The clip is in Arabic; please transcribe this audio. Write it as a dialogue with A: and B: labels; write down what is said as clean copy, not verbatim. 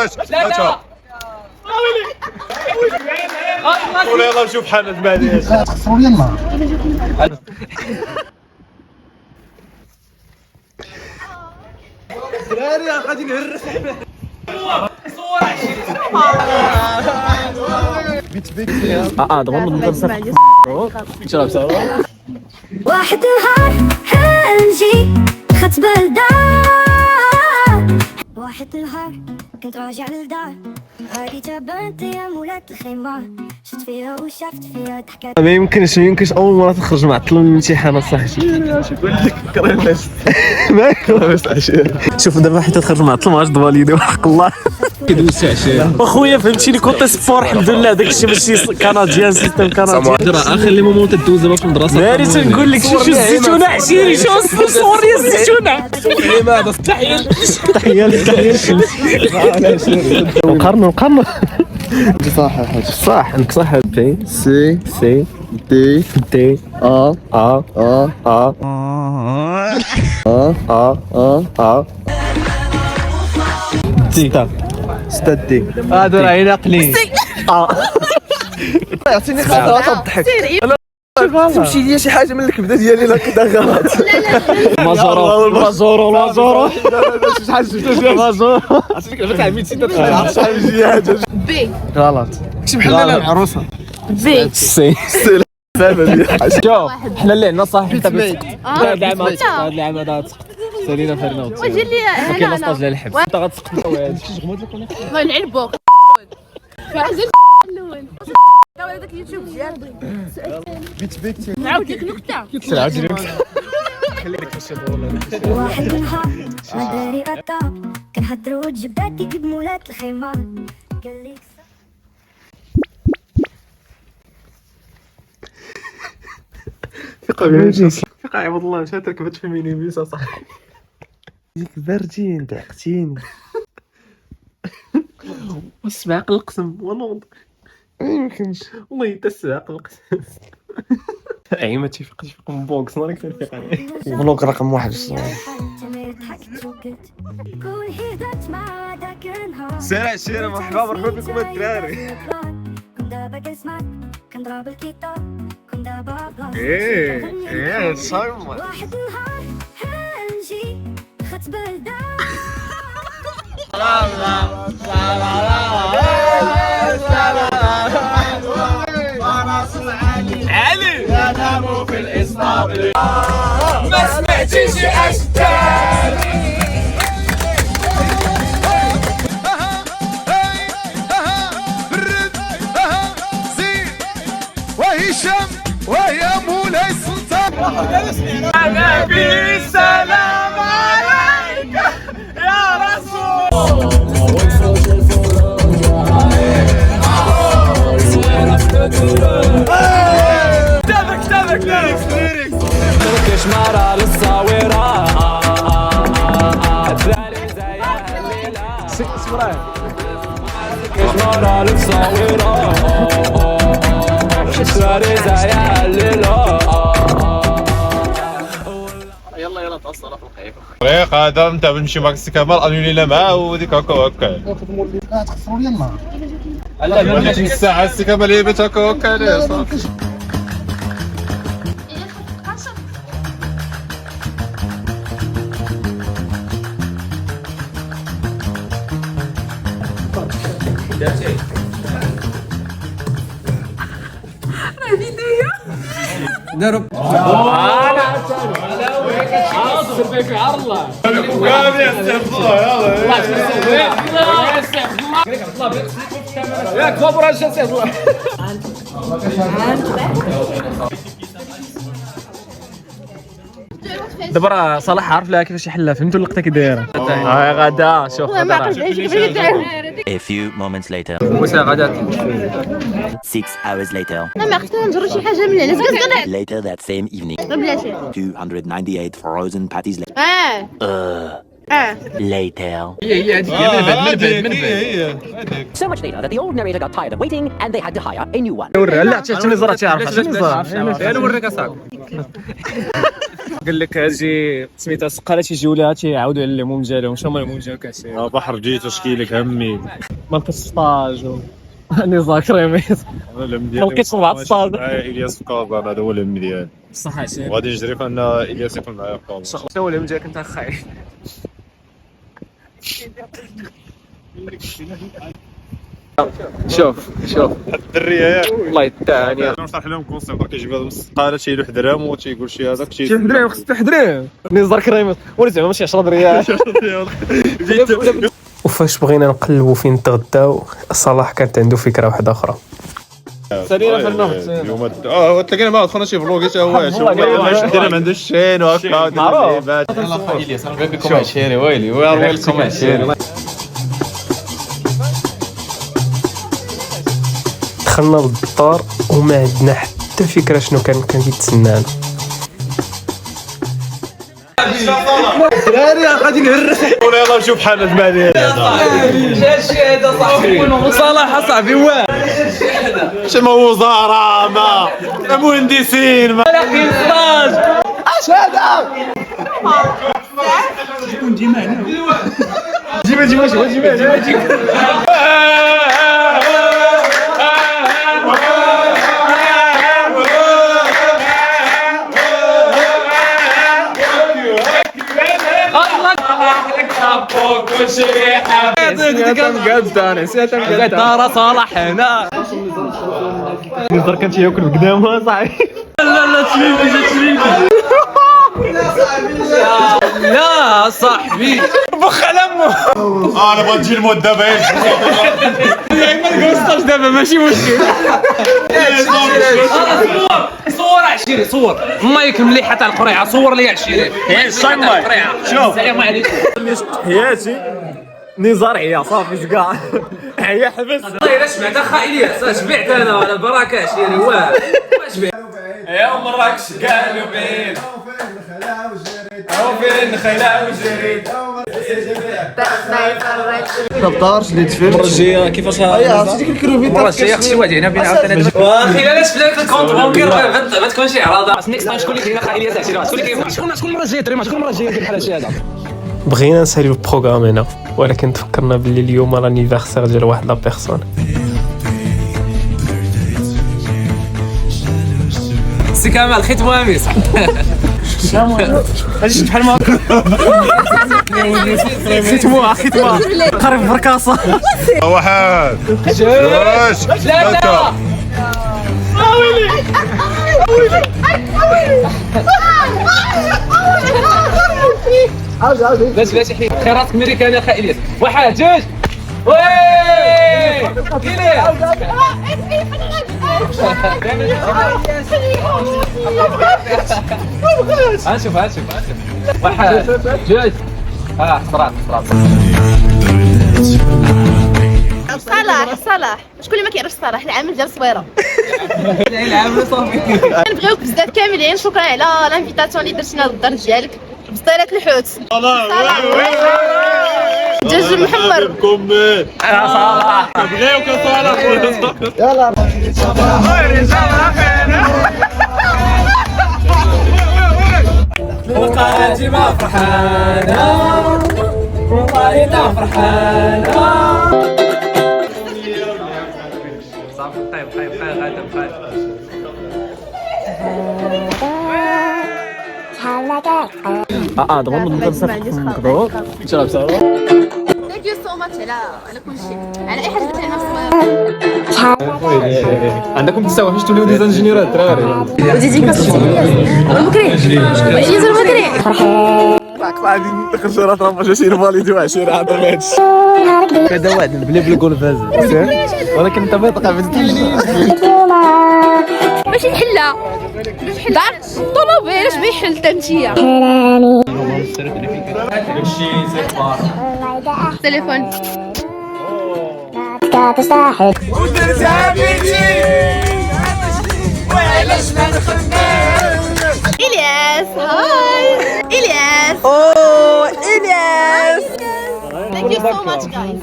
A: لا يلا نشوف حالنا بعدين.
B: خسروا يلا.
A: دراري غادي نهرس.
C: دغون نضرب
D: واحد نهار حنجي خط بلدان، واحد نهار كنت راجع للدار، هادي تبانت يا مولات الخيمة، شفت فيها وشافت فيها ضحكات.
C: ما يمكنش اول مره تخرج معطل من الامتحان اصاحبي. اش يقول لك كريماس ما كريماس عشيه. شوف دابا حيت تخرج معطل ما غاش تفاليدي وحق الله كدوز عشيه. واخويا فهمتيني كنت سبور الحمد لله داكشي ماشي كنديان سيستم كنديان. راه اخر لي مومون تدوز دابا في المدرسه. ناري تنقول لك شو الزيتونه عشيري شو الصور ديال الزيتونه. لماذا تحيه نقارنوا
B: صح الحاج
C: صح انك صح بي
B: سي
C: سي
B: دي
C: دي
B: ا
C: ا
B: ا
C: ا ا تيتا
B: ستدي
C: هادو راه ناقلين
B: يعطيني خاطر تضحك. تمشي ليا شي حاجه من الكبده ديالي لا كدا غلط.
C: مازورو
B: شحال شفتو مازورو عرفتي كيف تاع 200 شحال جياد
D: بي
B: غلط. كتب بحال العروسه
D: بي
C: سي شوف حنا اللي عندنا صاحبي تاع هذا العام هذا العام هذا سالينا فرناوت
D: واجي لي
C: كاين
D: هنا
C: ستاج ديال الحبس انت غتسقط انت
D: ما نعرفوك فعزل الاول داك اليوتيوب ديالك نعاود لك نكته واحد نهار ما داري غطا كنهضرو جباتي كيف مولات الخيمه قال لي
C: ثقة عباد الله مشات ركبت في مينيبيس اصاحبي
B: ديك باردين ضحكتيني.
C: والسباق القسم ونوض
B: ميمكنش
C: والله حتى السباق القسم اي ما تيفيقش في بوكس مالك تنفيق عليه.
B: بلوك رقم 1
A: سير مرحبا بكم الدراري. ايه صايم
D: واحد نهار حنجي خط بلدان.
A: علي ينام في الاسطبل ما سمعتيش اشكالي. وهشام ويا مولاي السلطان. نبي سلام عليك يا رسول. كتابك ليركس
C: شمارة للصاورة شمارة للصاورة شواري زي الليلة. يلا توصل في الخيف
A: طريق هذا انت بنمشي معك السي كمال انولي لا معاه وديك هكا
B: تخسروا يلا.
A: لا الساعه السي كمال هي بيت هكا صافي.
C: ضرب في عرضه يا كبر الشمس يلا دابا راه صلاح عارف لها كيفاش يحلها فهمتوا اللقطه كي دايره. ها غدا شوف غدا
E: A few moments later.
C: وسا غدا
E: 6 hours later.
D: ما خصنا نجرو شي حاجه من هنا
E: Later that same evening.
D: بلاتي
E: 298 frozen patties later. Later.
C: هي هذيك من بعد
F: So much later that the old narrator got tired of waiting and they had to hire a new one.
C: لا حتى نزرة تعرف حتى نزرة
A: انا نوريك اصاحبي
C: قال لك هاجي سميتها سقاله تيجيو لها تيعاودوا على الهموم ديالهم. شنو هما الهموم ديالك اخي؟
A: بحر جيت وشكيلك همي
C: ماركه ستاج نزار كريميت
A: انا الهم
C: ما لقيتش بعض الصاد.
A: الياس في كازا هذا هو الهم ديالي
C: صح هادشي
A: وغادي نجري فان الياس يكون معايا في كازا.
C: شنو هو الهم ديالك انت اخاي؟ شوف
A: الدريه ياك
C: الله يتعني
A: نشرح لهم كونسيبت كيجيب هذا السقاله تيلو حدرهم وتيقول شي هذاك شي
C: حدريم خصك تحدريم نزار كريميت ولا زعما ماشي 10 دريال. وفاش بغينا نقلبوا فين نتغداو صلاح كانت عنده فكره واحده اخرى.
A: سالينا في النهض اليوم تلاقينا مع دخلنا شي فلوق حتى هو شدينا ما عندوش الشين وهكا
C: معروف.
A: يلاه الياس انا بغيت بكم عشيري ويلي ويلكم عشيري.
C: دخلنا للدار وما عندنا حتى فكره شنو كان كيتسنانا.
A: ولا يلاه نشوف حالنا الماليه
C: الشهاده صاحبي صلاح اصاحبي واه
A: شما وزاره ما مهندسين ما
C: دار صلاح هنا نزار كان تياكل بقدامه صاحبي. لا لا صاحبي بخ على امه.
A: انا بغيت تجي المود دابا
C: ما نقصش دابا ماشي مشكل. صور عشيري صور مايك مليحه تاع القريعه صور لي عشيري شوف السلام عليكم حياتي نزار عيا صافي كاع عيا حبس. والله الا شبعت اخا الياس شبعت انا على بركه عشيري واه ما شبعت يا مراكش قالوا بين او فين خلا وجريت
B: طبطار شديت فيه
C: المره الجايه كيفاش
B: عرفتي الكروفيت
C: المره الجايه خصني واحد هنا بين عاوتاني واخي علاش بلاك الكونت بونكير ما تكونش اعراض نيكست تايم شكون اللي كاين الياس شكون المره الجايه دريما شكون المره الجايه بحال هادشي هذا. بغينا نساليو البروغرام هنا ولكن تفكرنا باللي اليوم لانيفرسير ديال واحد لا بيرسون. سي كمال خيط مهمي صح اجي بحال ما ختموها قريب بركاصه
A: واحد جوج ثلاثة
C: باش حيت خيراتك ميريكانيه اخا الياس. واحد جوج وي هنشوف واحد جوج صراط
G: صلاح شكون اللي ما كيعرفش صلاح العامل ديال الصويره.
C: العامل صافي
G: كنبغيوك بزاف كاملين. شكرا على لانفيتاسيون اللي درتينا للدار ديالك بسطيلات الحوت دجاج محمر
C: صلاح
A: بغيوك صلاح
B: يلا
C: وقالتي ما فرحانه وقالتها فرحانه صافي طيب غادا دابا نقدروا نشرب سوا.
G: ثانك يو سو ماتش على كل شيء على اي حاجه درتي لنا في الصويره.
C: عندكم تساوي فاش توليو دي انجينيورات الدراري
G: وديتي بكري ماشي يزور بكري
B: غادي ندخل شرات راه ماشي نفاليديو 20 عام هادشي هذا واحد بلي جول فاز ولكن انت ما تبقى
G: ماشي نحلها دار الطوموبيل اش بيحل حتى انتيا تليفون إلياس هاي إلياس
B: اوه الياس
G: Thank you so much guys